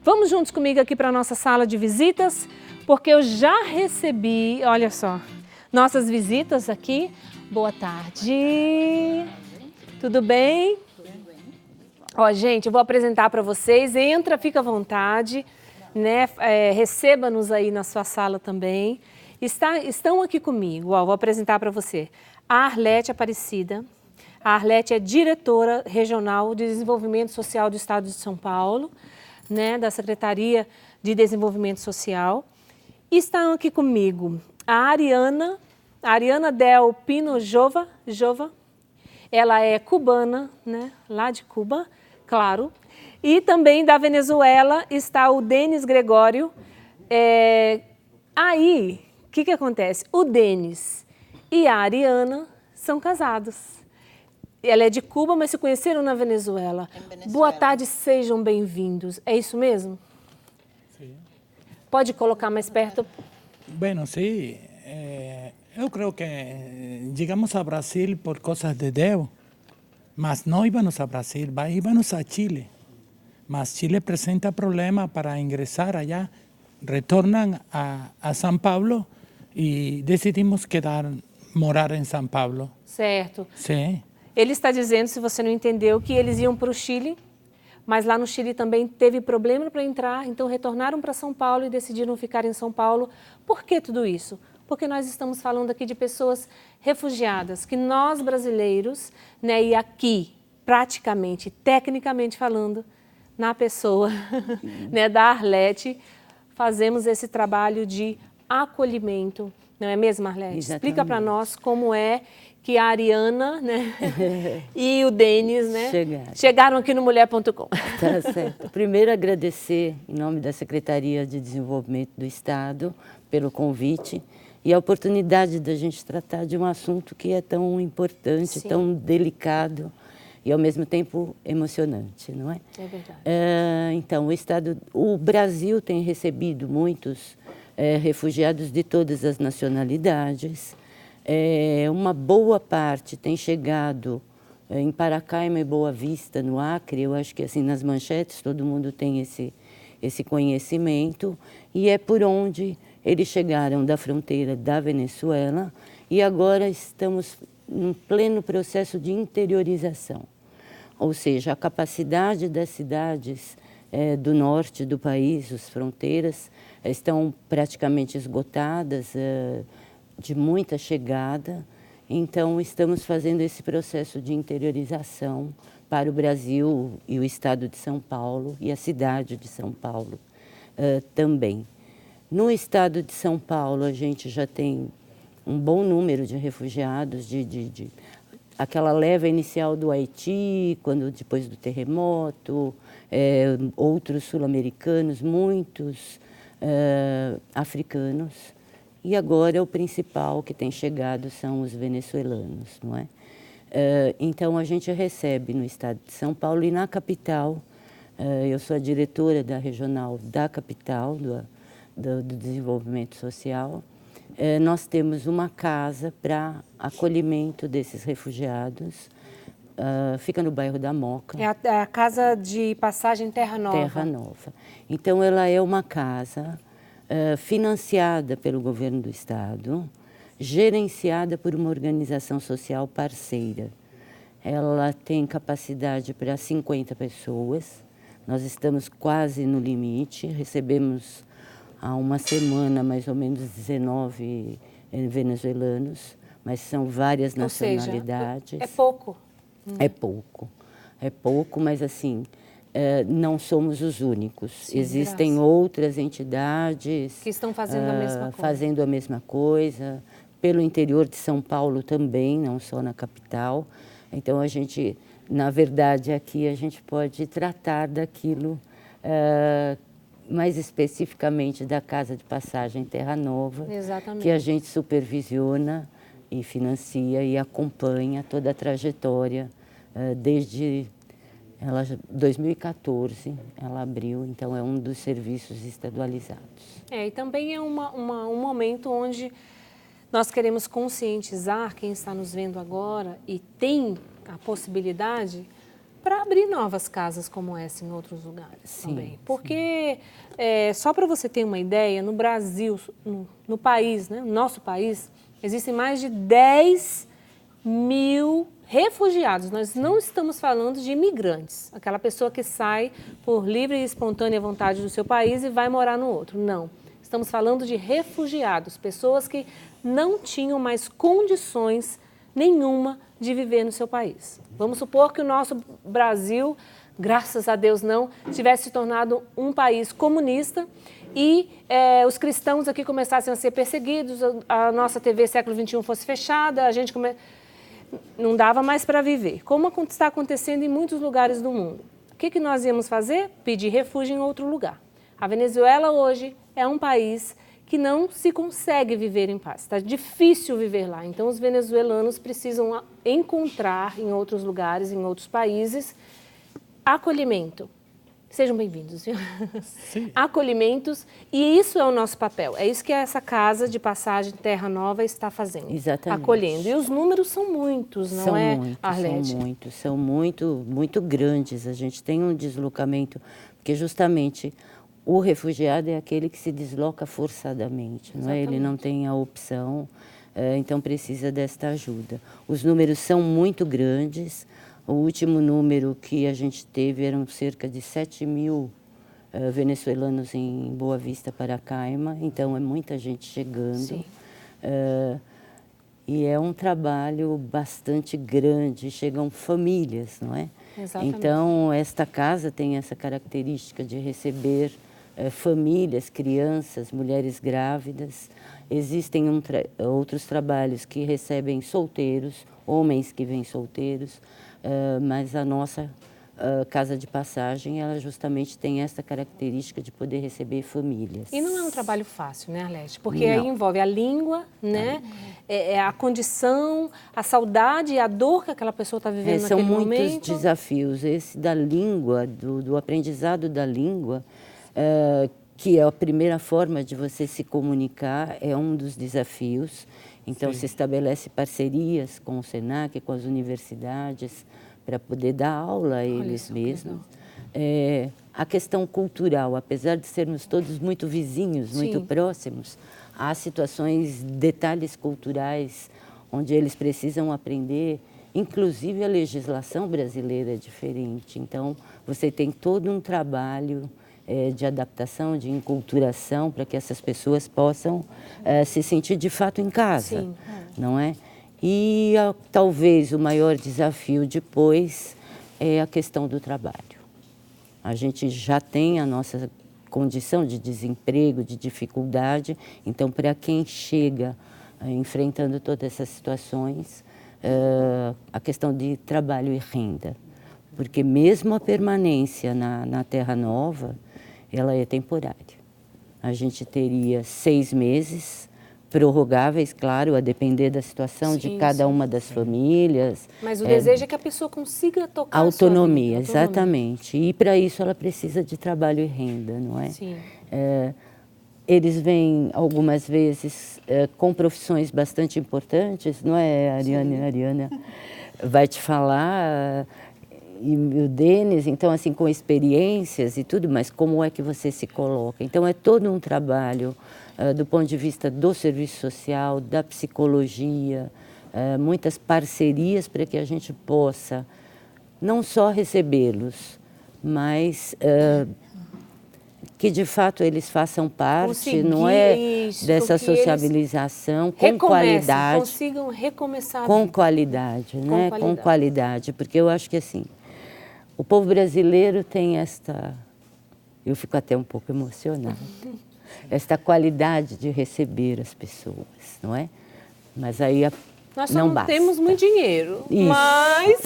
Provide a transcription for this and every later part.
Vamos juntos comigo aqui para a nossa sala de visitas, porque eu já recebi, olha só, nossas visitas aqui. Boa tarde. Tudo bem? Ó, gente, eu vou apresentar para vocês. Entra, fica à vontade, né? Receba-nos aí na sua sala também. Estão aqui comigo, ó, vou apresentar para você a Arlete Aparecida. A Arlete é diretora regional de desenvolvimento social do Estado de São Paulo, né, da Secretaria de Desenvolvimento Social. E estão aqui comigo a Ariana Del Pino Jova. Ela é cubana, né, lá de Cuba, claro. E também da Venezuela está o Denis Gregório. Aí, o que acontece? O Denis e a Ariana são casados. Ela é de Cuba, mas se conheceram na Venezuela. Boa tarde, sejam bem-vindos. É isso mesmo? Sim. Pode colocar mais perto? Bueno, sí. Yo creo que llegamos a Brasil por cosas de Deus, mas no íbamos a Brasil, íbamos a Chile. Mas Chile presenta problemas para ingresar allá. Retornan a São Paulo y decidimos morar en São Paulo. Certo. Sí. Ele está dizendo, se você não entendeu, que eles iam para o Chile, mas lá no Chile também teve problema para entrar, então retornaram para São Paulo e decidiram ficar em São Paulo. Por que tudo isso? Porque nós estamos falando aqui de pessoas refugiadas, que nós brasileiros, né, e aqui, praticamente, tecnicamente falando, na pessoa né, da Arlete, fazemos esse trabalho de acolhimento. Não é mesmo, Arlete? Exatamente. Explica para nós como é que a Ariana, né, e o Denis, né, chegaram aqui no Mulher.com. Tá certo. Primeiro, agradecer, em nome da Secretaria de Desenvolvimento do Estado, pelo convite e a oportunidade da gente tratar de um assunto que é tão importante, Sim, tão delicado e, ao mesmo tempo, emocionante, não é? É verdade. Então, o Brasil tem recebido muitos refugiados de todas as nacionalidades. Uma boa parte tem chegado em Paracaima e Boa Vista, no Acre. Eu acho que assim nas manchetes todo mundo tem esse conhecimento. E é por onde eles chegaram da fronteira da Venezuela e agora estamos em pleno processo de interiorização. Ou seja, a capacidade das cidades do norte do país, as fronteiras, estão praticamente esgotadas, de muita chegada, então estamos fazendo esse processo de interiorização para o Brasil e o estado de São Paulo e a cidade de São Paulo também. No estado de São Paulo a gente já tem um bom número de refugiados, aquela leva inicial do Haiti, depois do terremoto, outros sul-americanos, muitos africanos. E agora o principal que tem chegado são os venezuelanos, não é? Então a gente recebe no estado de São Paulo e na capital, eu sou a diretora da regional da capital, do desenvolvimento social, nós temos uma casa para acolhimento desses refugiados, fica no bairro da Moca. É a casa de passagem Terra Nova. Terra Nova. Então ela é uma casa financiada pelo governo do estado, gerenciada por uma organização social parceira. Ela tem capacidade para 50 pessoas, nós estamos quase no limite, recebemos há uma semana mais ou menos 19 venezuelanos, mas são várias nacionalidades. Ou seja, é pouco. É pouco, mas assim, não somos os únicos. Sim, existem graças. Outras entidades Que estão fazendo a mesma coisa. Fazendo a mesma coisa, pelo interior de São Paulo também, não só na capital. Então a gente, na verdade, aqui a gente pode tratar daquilo mais especificamente da Casa de Passagem Terra Nova, Exatamente. que a gente supervisiona e financia e acompanha toda a trajetória desde 2014 ela abriu, então é um dos serviços estadualizados. E também é um momento onde nós queremos conscientizar quem está nos vendo agora e tem a possibilidade para abrir novas casas como essa em outros lugares também. Porque, só para você ter uma ideia, no Brasil, no país, né, no nosso país, existem mais de 10 mil refugiados. Nós não estamos falando de imigrantes, aquela pessoa que sai por livre e espontânea vontade do seu país e vai morar no outro. Não. Estamos falando de refugiados, pessoas que não tinham mais condições nenhuma de viver no seu país. Vamos supor que o nosso Brasil, graças a Deus não, tivesse se tornado um país comunista e os cristãos aqui começassem a ser perseguidos, a nossa TV século XXI fosse fechada, a gente não dava mais para viver, como está acontecendo em muitos lugares do mundo. O que nós íamos fazer? Pedir refúgio em outro lugar. A Venezuela hoje é um país que não se consegue viver em paz, está difícil viver lá. Então os venezuelanos precisam encontrar em outros lugares, em outros países, acolhimento. Sejam bem-vindos, viu? Sim. Acolhimentos, e isso é o nosso papel. É isso que essa casa de passagem Terra Nova está fazendo. Exatamente. Acolhendo. E os números são muitos, não Arlete? São muito grandes. A gente tem um deslocamento, porque justamente o refugiado é aquele que se desloca forçadamente, não é? Ele não tem a opção, então precisa desta ajuda. Os números são muito grandes. O último número que a gente teve eram cerca de 7 mil venezuelanos em Boa Vista, Paracaima, então é muita gente chegando. E é um trabalho bastante grande, chegam famílias, não é? Exatamente. Então, esta casa tem essa característica de receber famílias, crianças, mulheres grávidas. Existem outros trabalhos que recebem solteiros, homens que vêm solteiros, mas a nossa casa de passagem, ela justamente tem essa característica de poder receber famílias. E não é um trabalho fácil, né, Arlete? Porque aí envolve a língua, né? A condição, a saudade e a dor que aquela pessoa está vivendo naquele momento. São muitos desafios. Esse da língua, do aprendizado da língua, que é a primeira forma de você se comunicar, é um dos desafios. Então, se estabelece parcerias com o SENAC, com as universidades, para poder dar aula a eles mesmos. A questão cultural, apesar de sermos todos muito vizinhos, muito próximos, há situações, detalhes culturais, onde eles precisam aprender, inclusive a legislação brasileira é diferente. Então, você tem todo um trabalho de adaptação, de enculturação, para que essas pessoas possam se sentir de fato em casa, não é? E talvez o maior desafio depois é a questão do trabalho. A gente já tem a nossa condição de desemprego, de dificuldade, então para quem chega enfrentando todas essas situações, a questão de trabalho e renda. Porque mesmo a permanência na Terra Nova, ela é temporária. A gente teria 6 meses, prorrogáveis, claro, a depender da situação de cada uma das famílias. Mas o desejo é que a pessoa consiga tocar autonomia, a sua vida. Exatamente. E para isso ela precisa de trabalho e renda, não é? Sim. Eles vêm algumas vezes com profissões bastante importantes, não é, Ariane? A Ariana vai te falar... E o Denis, então, assim, com experiências e tudo, mas como é que você se coloca? Então, é todo um trabalho do ponto de vista do serviço social, da psicologia, muitas parcerias para que a gente possa não só recebê-los, mas que, de fato, eles façam parte, não é, dessa sociabilização com qualidade. Consigam recomeçar. Com qualidade, né? Com qualidade, porque eu acho que, assim, o povo brasileiro tem esta, eu fico até um pouco emocionada, esta qualidade de receber as pessoas, não é? Mas aí nós só não temos muito dinheiro, mas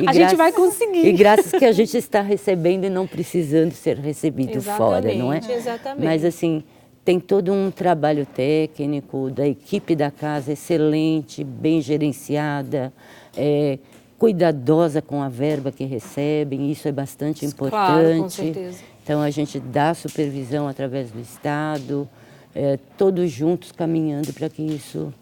a gente vai conseguir. E graças que a gente está recebendo e não precisando ser recebido fora, não é? Exatamente. Mas assim, tem todo um trabalho técnico da equipe da casa excelente, bem gerenciada, cuidadosa com a verba que recebem, isso é bastante importante. Claro, com certeza. Então, a gente dá supervisão através do Estado, todos juntos caminhando para que isso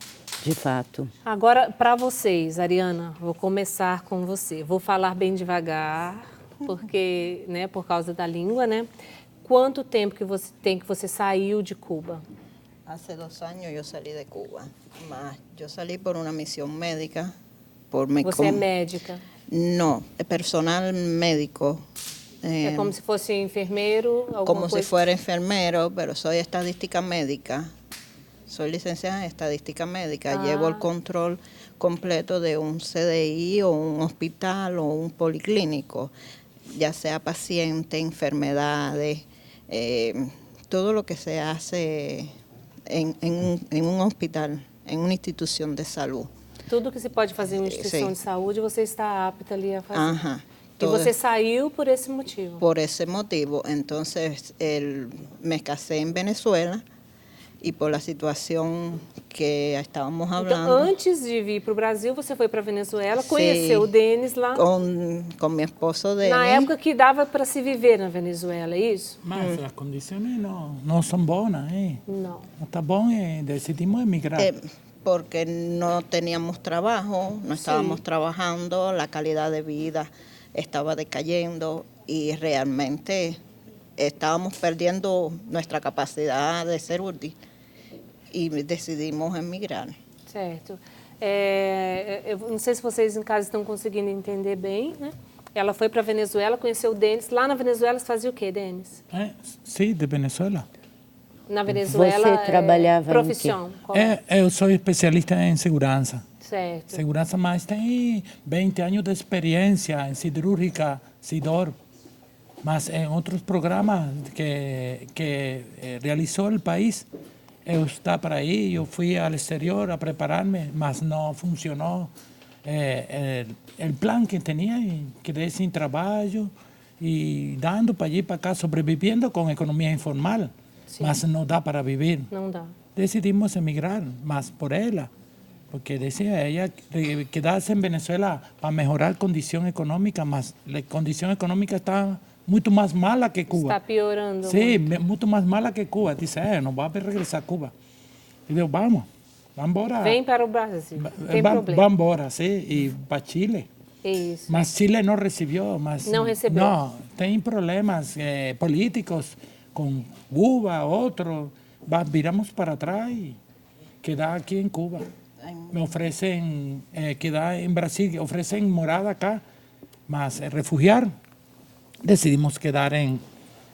de fato. Agora, para vocês, Ariana, vou começar com você. Vou falar bem devagar, porque, né, por causa da língua, né? Quanto tempo que você tem que você saiu de Cuba? Hace 2 años yo salí de Cuba, mas yo salí por una misión médica. Você é médica. No, personal médico. É como se fosse enfermeiro, alguma Como coisa? si fuera enfermero, pero soy estadística médica. Soy licenciada en estadística médica. Llevo el control completo de un CDI o un hospital o un policlínico, ya sea paciente, enfermedades, todo lo que se hace en un hospital, en una institución de salud. Tudo que se pode fazer em uma instituição Sim. de saúde, você está apta ali a fazer. Ajá. E Todo- você saiu por esse motivo. Por ese motivo, entonces me casé en Venezuela y por la situación que estábamos Então, hablando antes de vir para o Brasil, você foi para a Venezuela, Sim. conheceu o Denis lá. con mi esposo Denis. Na época que dava para se viver na Venezuela, é isso? Mas las condiciones no son buenas, ¿eh? Não. No está bon, decidimos emigrar. Porque no teníamos trabajo, no estábamos trabajando, la calidad de vida estaba decayendo y realmente estábamos perdiendo nuestra capacidad de ser útil y decidimos emigrar. Certo. Eu não sei se vocês em casa estão conseguindo entender bem, né? Ela foi para a Venezuela, conheceu o Denis. Lá na Venezuela você fazia o quê, Denis? Sí, de Venezuela. Na Venezuela, Você trabalhava em profissão. Qual? Eu sou especialista em segurança. Certo. Segurança, mas tem 20 anos de experiência em cirúrgica, SIDOR, mas em outros programas que realizou o país. Eu estava para aí, eu fui ao exterior a preparar-me, mas não funcionou. O plan que tinha, quedei sem trabalho e dando para allí para cá, sobrevivendo com economia informal, mas não dá para viver. Não dá. Decidimos emigrar, mas por ella, porque decía ella quedarse en Venezuela para mejorar condición económica, mas la condición económica está mucho más mala que Cuba. Está piorando. Sí, mucho más mala que Cuba. Dice, no va a regresar a Cuba. Y digo, vamos embora. Vem para o Brasil. Não tem Vamos problema. embora, sí, y para Chile. Isso. Mas Chile no recibió. No recibió. No, tem problemas políticos con Cuba, otros. Viramos para atrás y quedar aquí en Cuba. Me ofrecen quedar en Brasil, ofrecen morada acá, más refugiar. Decidimos quedar en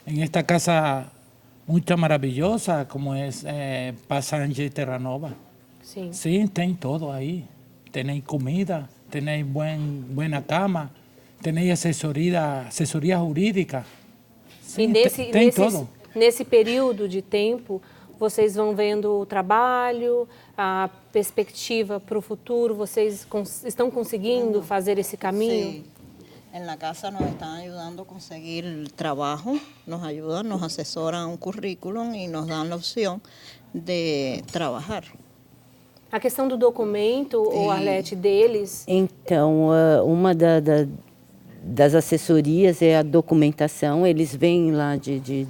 esta casa muy maravillosa como es Pasaje Terranova. Sim. Sí, tem todo ahí. Tenéis comida, tenéis buena cama, tenéis asesoría jurídica. Sí, tem todo. Nesse período de tempo, vocês vão vendo o trabalho, a perspectiva para o futuro, vocês estão conseguindo fazer esse caminho? Sí. En la casa nos están ayudando a conseguir trabajo, nos ayudan, nos asesoran un currículum y nos dan la opción de trabajar. A questão do documento, ou Arlete, deles, Então, uma das assessorias é a documentação. Eles vêm lá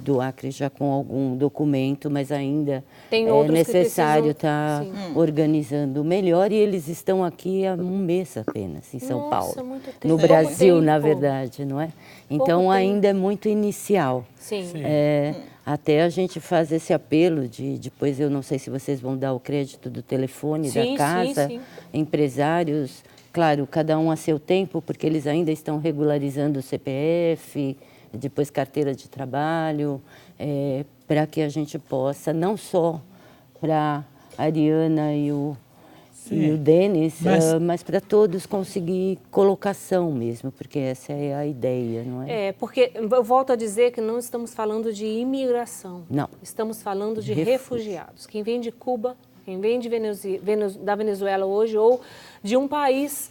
do Acre já com algum documento, mas ainda Tem é outros que necessário precisam- estar organizando melhor. E eles estão aqui há um mês apenas, em São Nossa, Paulo. muito tempo. No Pouco Brasil, na tempo. verdade, não é? Então, tempo. ainda é muito inicial. sim. Até a gente faz esse apelo depois eu não sei se vocês vão dar o crédito do telefone Sim, da casa, sim. empresários, claro, cada um a seu tempo, porque eles ainda estão regularizando o CPF, depois carteira de trabalho, para que a gente possa, não só para a Ariana e o Denis, mas para todos conseguir colocação mesmo, porque essa é a ideia, não é? Porque eu volto a dizer que não estamos falando de imigração. Não. Estamos falando de Refúgio. refugiados. Quem vem de Cuba, quem vem de da Venezuela hoje, ou de um país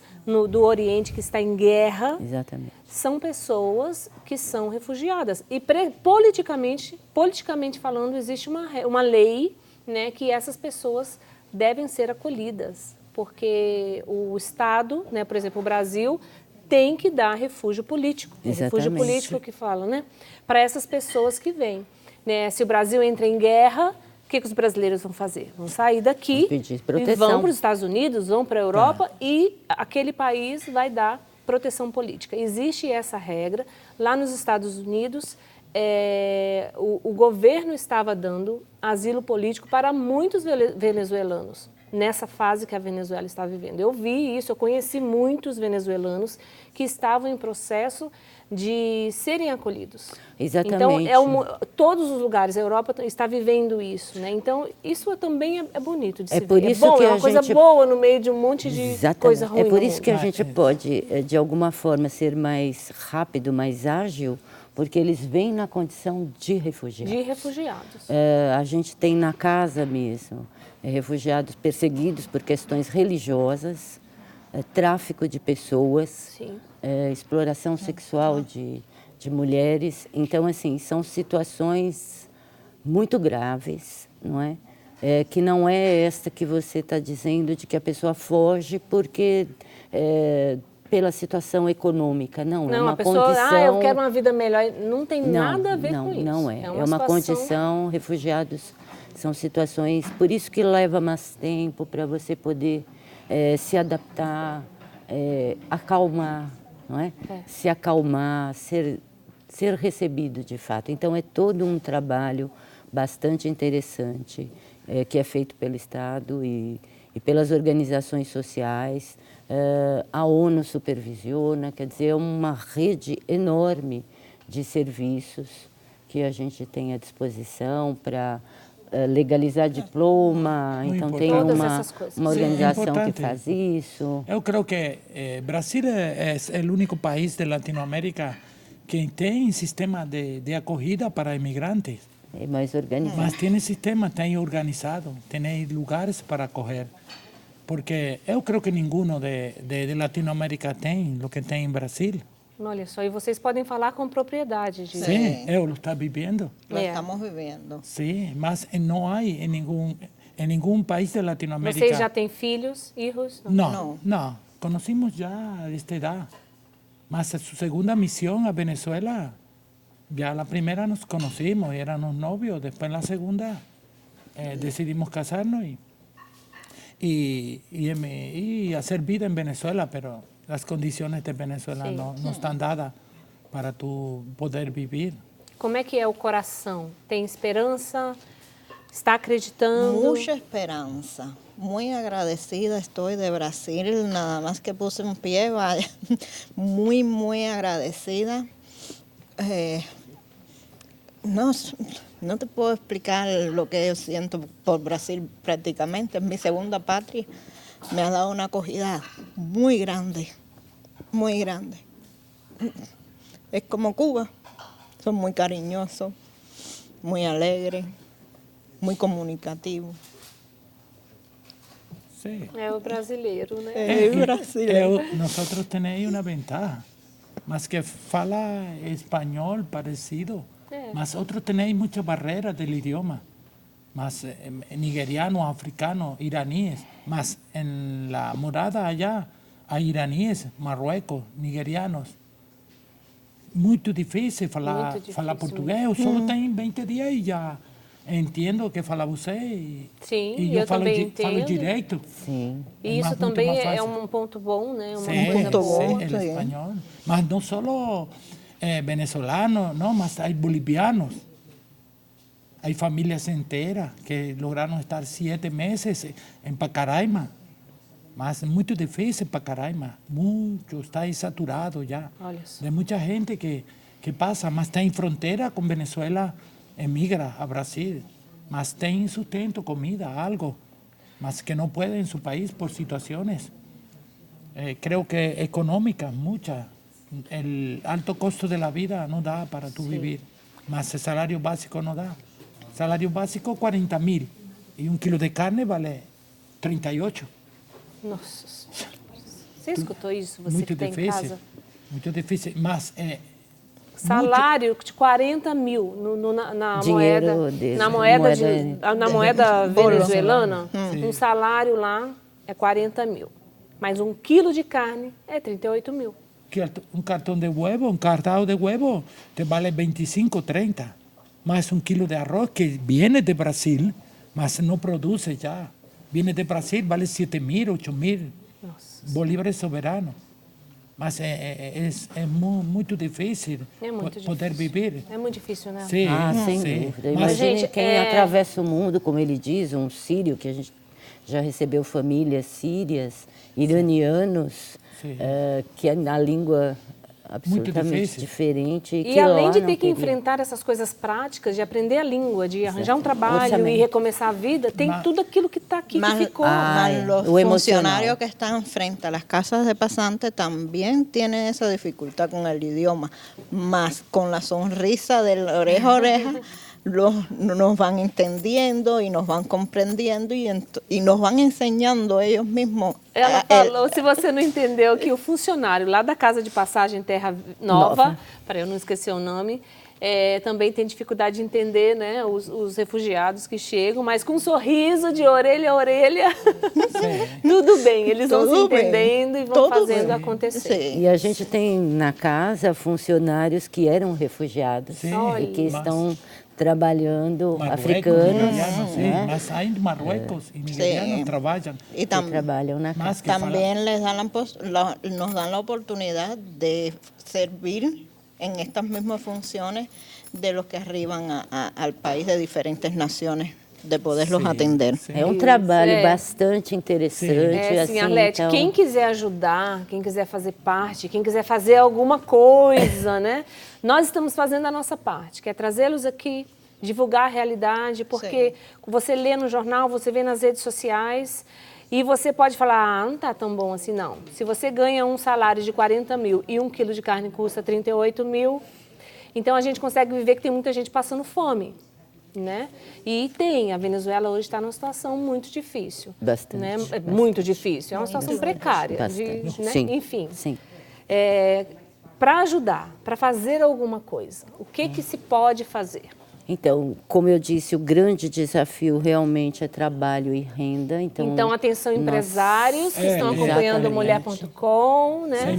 do Oriente que está em guerra, Exatamente. são pessoas que são refugiadas. E politicamente falando, existe uma lei, né, que essas pessoas devem ser acolhidas, porque o Estado, né, por exemplo, o Brasil, tem que dar refúgio político. É refúgio Exatamente. político que fala, né? Para essas pessoas que vêm. Né? Se o Brasil entra em guerra, que os brasileiros vão fazer? Vão sair daqui pedir e proteção. vão para os Estados Unidos, vão para a Europa e aquele país vai dar proteção política. Existe essa regra. Lá nos Estados Unidos, o governo estava dando asilo político para muitos venezuelanos, nessa fase que a Venezuela está vivendo. Eu vi isso, eu conheci muitos venezuelanos que estavam em processo de serem acolhidos. Exatamente. Então, todos os lugares, a Europa está vivendo isso, né? Então, isso também é bonito de se ver. Por isso bom, que é uma coisa boa no meio de um monte de coisa ruim. É por isso no que a mundo. gente pode, de alguma forma, ser mais rápido, mais ágil, porque eles vêm na condição de refugiados. De refugiados. A gente tem na casa mesmo refugiados perseguidos por questões religiosas, tráfico de pessoas, Sim. exploração sexual de mulheres. Então, assim, são situações muito graves, não é? Que não é esta que você está dizendo de que a pessoa foge porque pela situação econômica, não. É uma a pessoa, condição. eu quero uma vida melhor. Não tem nada a ver com isso. Não é. É uma situação... condição, refugiados são situações, por isso que leva mais tempo para você poder se adaptar, acalmar, não é? Se acalmar, ser recebido de fato. Então é todo um trabalho bastante interessante que é feito pelo Estado e pelas organizações sociais. A ONU supervisiona, quer dizer, é uma rede enorme de serviços que a gente tem à disposição para legalizar diploma, então tem uma organização que faz isso. Eu creio que Brasil é o único país de Latinoamérica que tem sistema de acolhida para imigrantes. É mais organizado. Mas tem sistema, tem organizado, tem lugares para acolher. Porque eu creio que nenhum de Latinoamérica tem o que tem em Brasil. Olha só, e vocês podem falar com propriedade disso. Sim, eu lo estou vivendo. Lo estamos viviendo. Sim, mas não há em nenhum país de Latinoamérica. Vocês já têm filhos, filhos? Não. Conocimos já esta idade. Mas a sua segunda missão a Venezuela, já a primeira nos conocimos, éramos novios, depois a segunda decidimos casarnos y hacer vida en Venezuela, pero las condiciones de Venezuela no están dadas para tu poder vivir. Como é que é o coração? Tem esperança? Está acreditando? Mucha esperanza. Muy agradecida estoy de Brasil, nada más que puse un pie, vaya. Muy, muy agradecida. No te puedo explicar lo que yo siento por Brasil prácticamente. Es mi segunda patria. Me ha dado una acogida muy grande, muy grande. Es como Cuba. Son muy cariñosos, muy alegres, muy comunicativos. Sí. É o brasileiro, né? Nosotros tenemos una ventaja, más que fala español parecido, mas otros tenéis muchas barreras del idioma, más nigerianos, africanos, iraníes, más en la morada allá hay iraníes, marruecos, nigerianos. Muito difícil falar português. Eu só tenho 20 dias e já entendo o que fala você. Sim, e eu falo direito. Sim. E isso também é um ponto bom, né? Uma coisa boa. O espanhol. Mas não só venezolanos, não, mas há bolivianos. Há famílias inteiras que lograram estar 7 meses em Pacaraima. Mas é muito difícil para Caraima, muito, está aí saturado já. De muita gente que passa, mas tem fronteira com Venezuela, emigra a Brasil, mas tem sustento, comida, algo, mas que não pode em seu país por situações, creio que econômicas, muitas. O alto custo da vida não dá para tu viver, mas o salário básico não dá. Salário básico 40.000 e 1 quilo de carne vale 38. Nossa, você escutou isso? Você muito que tem difícil, em casa? Muito difícil, mas salário de 40 mil na moeda venezuelana, um salário lá é 40 mil, mas 1 quilo de carne é 38 mil. Um cartão de huevo, um cartão de huevo te vale 25, 30, mas 1 quilo de arroz que viene de Brasil mas não produz já. Viene do Brasil, vale 7.000, 8.000 bolívares soberano. Mas é muito difícil poder viver. É muito difícil, né? Sim, Sem sim. dúvida. Mas, Imagine gente, quem atravessa o mundo, como ele diz, um sírio, que a gente já recebeu famílias sírias, iranianos, que é na língua absolutamente diferente. E além de ter que enfrentar essas coisas práticas, de aprender a língua, de arranjar um trabalho e recomeçar a vida, tem tudo aquilo que está aqui, que ficou. Mas los funcionarios que están frente a las casas de pasantes también tienen esa dificultad con el idioma, más con la sonrisa de oreja a oreja. Nos van entendiendo y nos van comprendiendo y nos van enseñando ellos mismos. Ela falou, se você não entendeu, que o funcionário lá da Casa de Passagem Terra Nova, para eu não esquecer o nome, também tem dificuldade de entender, né, os refugiados que chegam, mas com um sorriso de orelha a orelha, tudo bem, eles vão se entendendo e vão fazendo acontecer. E a gente tem na casa funcionários que eram refugiados e que estão trabalhando, africanos, mas ainda Marruecos e nigerianos trabalham. Y trabalham na casa. También nos dan la oportunidad de servir en estas mismas funciones de los que arriban al país de diferentes naciones, de poderlos atender. É um trabalho bastante interessante. Assim, Arlete, quem quiser ajudar, quem quiser fazer parte, quem quiser fazer alguma coisa, né? Nós estamos fazendo a nossa parte, que é trazê-los aqui, divulgar a realidade, porque você lê no jornal, você vê nas redes sociais, e você pode falar, não está tão bom assim, não. Se você ganha um salário de 40 mil e 1 quilo de carne custa 38 mil, então a gente consegue viver que tem muita gente passando fome, né? E a Venezuela hoje está numa situação muito difícil. Bastante. Né? Muito difícil, é uma situação precária. Bastante. Né? Sim. Enfim. Sim. Para ajudar, para fazer alguma coisa, o que se pode fazer? Então, como eu disse, o grande desafio realmente é trabalho e renda. Então atenção empresários que estão acompanhando mulher.com, né?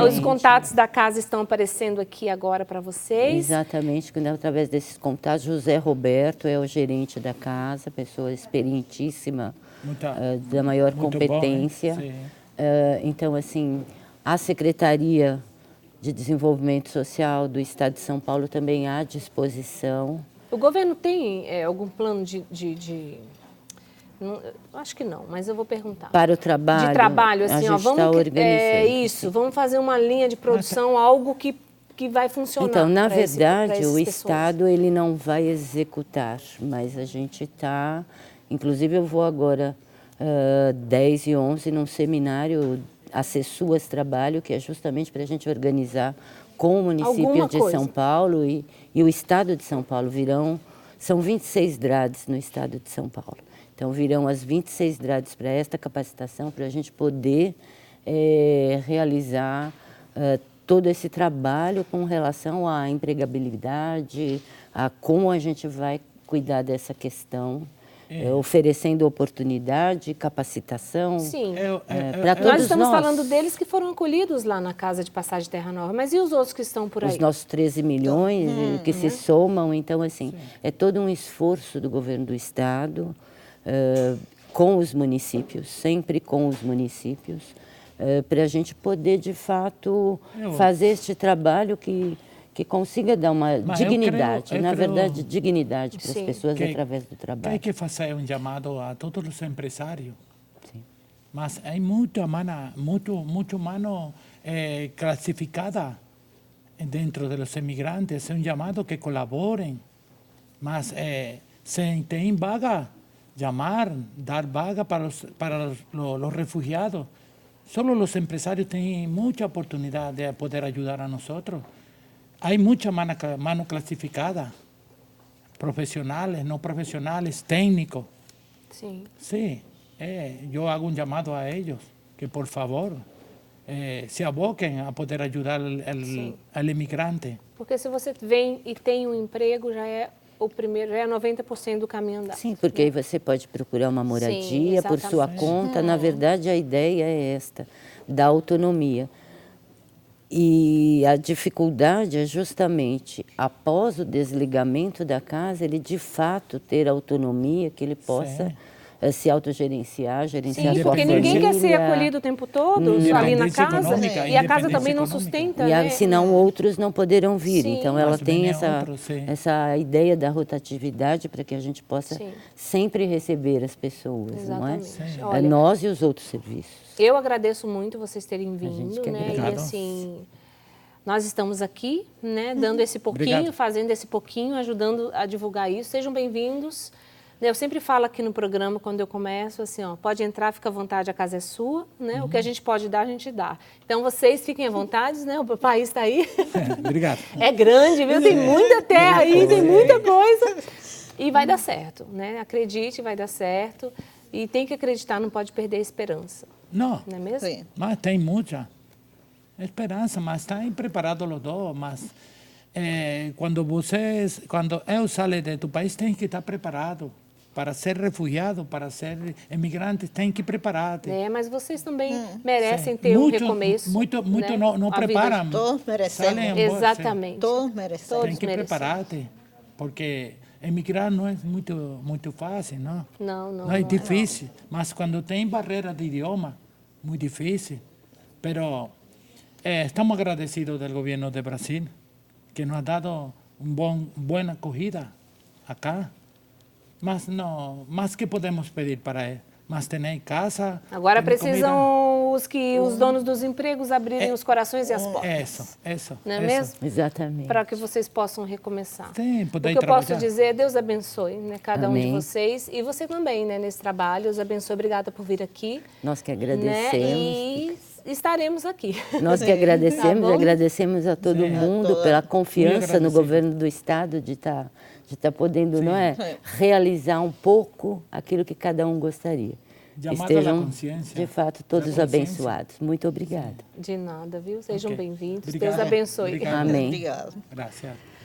Os contatos da casa estão aparecendo aqui agora para vocês. Exatamente, através desses contatos. José Roberto é o gerente da casa, pessoa experientíssima, da maior competência. Bom, então, assim, a Secretaria de Desenvolvimento Social do Estado de São Paulo também à disposição. O governo tem algum plano não, acho que não, mas eu vou perguntar. Para o trabalho? De trabalho, assim, a gente está organizando. Vamos fazer uma linha de produção, algo que vai funcionar. Então, na verdade, o Estado ele não vai executar, mas a gente está... Inclusive, eu vou agora, 10 e 11, num seminário Acessuas Trabalho, que é justamente para a gente organizar com o município de São Paulo e o estado de São Paulo. São 26 DRADs no estado de São Paulo. Então, virão as 26 DRADs para esta capacitação, para a gente poder realizar todo esse trabalho com relação à empregabilidade, a como a gente vai cuidar dessa questão. Oferecendo oportunidade, capacitação. Sim. Para todos nós estamos falando deles que foram acolhidos lá na Casa de Passagem Terra Nova, mas e os outros que estão por aí? Os nossos 13 milhões que se somam, então assim, é todo um esforço do governo do estado com os municípios, sempre com os municípios, para a gente poder de fato fazer este trabalho que consiga dar uma dignidade, na verdade, dignidade para as pessoas através do trabalho. Tem que fazer um chamado a todos os empresários. Sim. Mas há muita mano classificada dentro dos imigrantes. É um chamado que colaborem. Mas se tem vaga, dar vaga para os refugiados. Só os empresários têm muita oportunidade de poder ajudar a nós. Hay mucha mano clasificada, profesionales, no profesionales, técnicos. Sí. Sí, yo hago un llamado a ellos que por favor se aboquem a poder ajudar al imigrante. Porque se você vem e tem um emprego, já é o primeiro, já é 90% do caminho andado. Sim, porque aí você pode procurar uma moradia por sua conta. Na verdade, a ideia é esta, da autonomia. E a dificuldade é justamente após o desligamento da casa, ele de fato ter autonomia, que ele possa se autogerenciar, gerenciar Sim, a sua porque família. ninguém quer ser acolhido o tempo todo ali na Independência casa. econômica, E a casa também não independência sustenta, E né? senão outros não poderão vir. Sim. Então ela Mas tem vem essa, outros, sim. essa ideia da rotatividade para que a gente possa Sim. sempre receber as pessoas, não é? Exatamente. É Olha, nós e os outros serviços. eu agradeço muito vocês terem gente vindo, que né? E agradece. assim, nós estamos aqui, né? Dando esse pouquinho, Obrigado. fazendo esse pouquinho, ajudando a divulgar isso. Sejam bem-vindos. Eu sempre falo aqui no programa, quando eu começo, assim, ó, pode entrar, fica à vontade, a casa é sua, né? O que a gente pode dar, a gente dá. Então, vocês fiquem à vontade, né? O país está aí. Obrigado. É grande, viu? Tem muita terra aí, tem muita coisa. E vai dar certo, né? Acredite, vai dar certo. E tem que acreditar, não pode perder a esperança. Não, Não é mesmo? Sí. mas tem muita esperança, mas estão preparados os dois. Mas quando eu saio de tu país, tem que estar preparado. Para ser refugiado, para ser imigrante, tem que preparar-te. É, mas vocês também merecem ter um Muito recomeço. Muito né? não A vida- preparam. Todos merecemos. Salen embora, sim. Exatamente. Todos merecemos. Todos Tem que merecemos. preparar-te, porque emigrar não é muito fácil, não. Não É difícil, mas quando tem barreira de idioma, muito difícil. Pero estamos agradecidos do governo de Brasil, que nos ha dado buena acogida acá. Mas não, mais que podemos pedir para ele. Mas tem casa. Agora tem precisam os donos dos empregos abrirem os corações e as portas. Isso. Não é mesmo? Exatamente. Para que vocês possam recomeçar. Sim, O poder que eu posso trabalhar. dizer é Deus abençoe, né, cada um de Amém. vocês. E você também, né, nesse trabalho. Deus abençoe. Obrigada por vir aqui. Nós que Né? agradecemos. E estaremos aqui. Nós que agradecemos, Tá bom? agradecemos a todo Sim. mundo pela confiança no agradecido. governo do Estado de estar podendo, não é? Sim. Realizar um pouco aquilo que cada um gostaria. Chamada à Estejam, consciência. de fato, Da todos consciência. abençoados. Muito obrigada. De nada, viu? Sejam Ok. bem-vindos. Obrigado. Deus abençoe. Obrigado. Amém. Obrigado. Gracias.